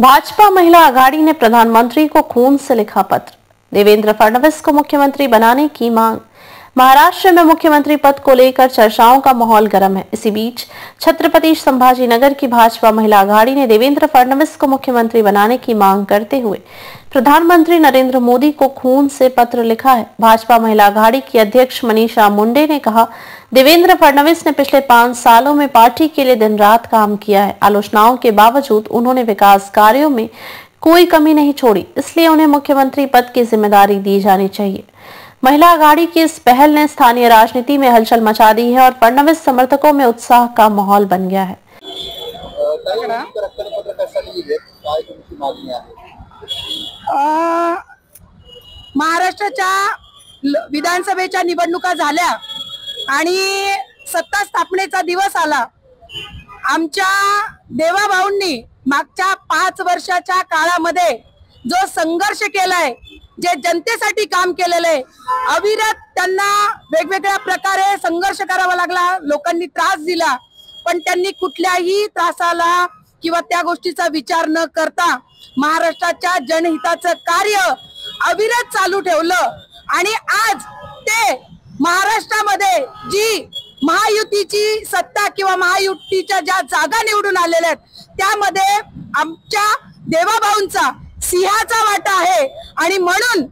भाजपा महिला आघाड़ी ने प्रधानमंत्री को खून से लिखा पत्र, देवेंद्र फडणवीस को मुख्यमंत्री बनाने की मांग। महाराष्ट्र में मुख्यमंत्री पद को लेकर चर्चाओं का माहौल गर्म है। इसी बीच छत्रपति संभाजीनगर की भाजपा महिला आघाड़ी ने देवेंद्र फडणवीस को मुख्यमंत्री बनाने की मांग करते हुए प्रधानमंत्री नरेंद्र मोदी को खून से पत्र लिखा है। भाजपा महिला आघाड़ी की अध्यक्ष मनीषा मुंडे ने कहा, देवेंद्र फडणवीस ने पिछले 5 सालों में पार्टी के लिए दिन रात काम किया है। आलोचनाओं के बावजूद उन्होंने विकास कार्यों में कोई कमी नहीं छोड़ी, इसलिए उन्हें मुख्यमंत्री पद की जिम्मेदारी दी जानी चाहिए। महिला आघाड़ी की इस पहल ने स्थानीय राजनीति में हलचल मचा दी है और फडणवीस समर्थकों में उत्साह का माहौल बन गया है। महाराष्ट्राच्या विधानसभेच्या निवडणुका झाल्या आणि सत्ता स्थापनेचा दिवस आला। आमच्या देवाभाऊंनी मागच्या 5 वर्षाच्या काळामध्ये जो संघर्ष केलाय, जे जनतेसाठी काम केलेलं आहे, अविरत त्यांना वेगवेगळ्या प्रकारे संघर्ष करावा लागला, लोकांनी त्रास दिला, पण त्यांनी कुठल्याही त्रासाला किंवा त्या गोष्टीचा विचार न करता महाराष्ट्राच्या जनहिताचं कार्य अविरत चालू ठेवलं आणि आज ते महाराष्ट्रामध्ये जी महायुतीची सत्ता किंवा महायुतीच्या ज्या जागा निवडून आलेल्या आहेत त्यामध्ये आमच्या देवाभाऊंचा सिंहाचा वाटा आहे आणि म्हणून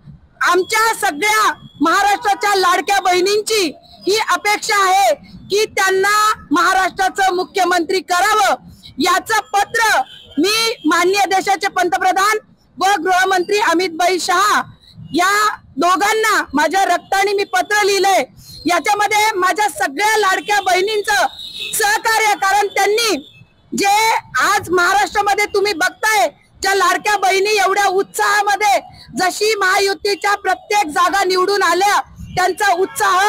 आमच्या सगळ्या महाराष्ट्राच्या लाडक्या बहिणींची ही अपेक्षा आहे की त्यांना महाराष्ट्राचं मुख्यमंत्री करावं। याचं पत्र मी माननीय देशाचे पंतप्रधान व गृहमंत्री अमित भाई शाह या दोघांना माझ्या रक्ताने मी पत्र लिहिलंय। याच्यामध्ये माझ्या सगळ्या लाडक्या बहिणींचं सहकार्य, कारण त्यांनी जे आज महाराष्ट्रामध्ये तुम्ही बघताय ज्या लाडक्या बहिणी एवढ्या उत्साहामध्ये जशी महायुतीच्या प्रत्येक जागा निवडून आल्या त्यांचा उत्साह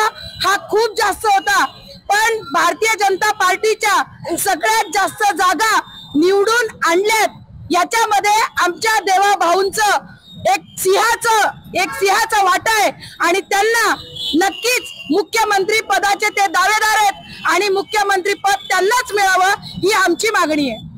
हा खूप जास्त होता, पण भारतीय जनता पार्टीच्या सगळ्यात जास्त जागा निवडून आणल्यात। याच्यामध्ये आमच्या देवाभाऊंचं एक सिंहाचा वाटा आहे आणि त्यांना नक्कीच मुख्यमंत्री पदाचे ते दावेदार आहेत आणि मुख्यमंत्री पद त्यांनाच मिळावं ही आमची मागणी आहे।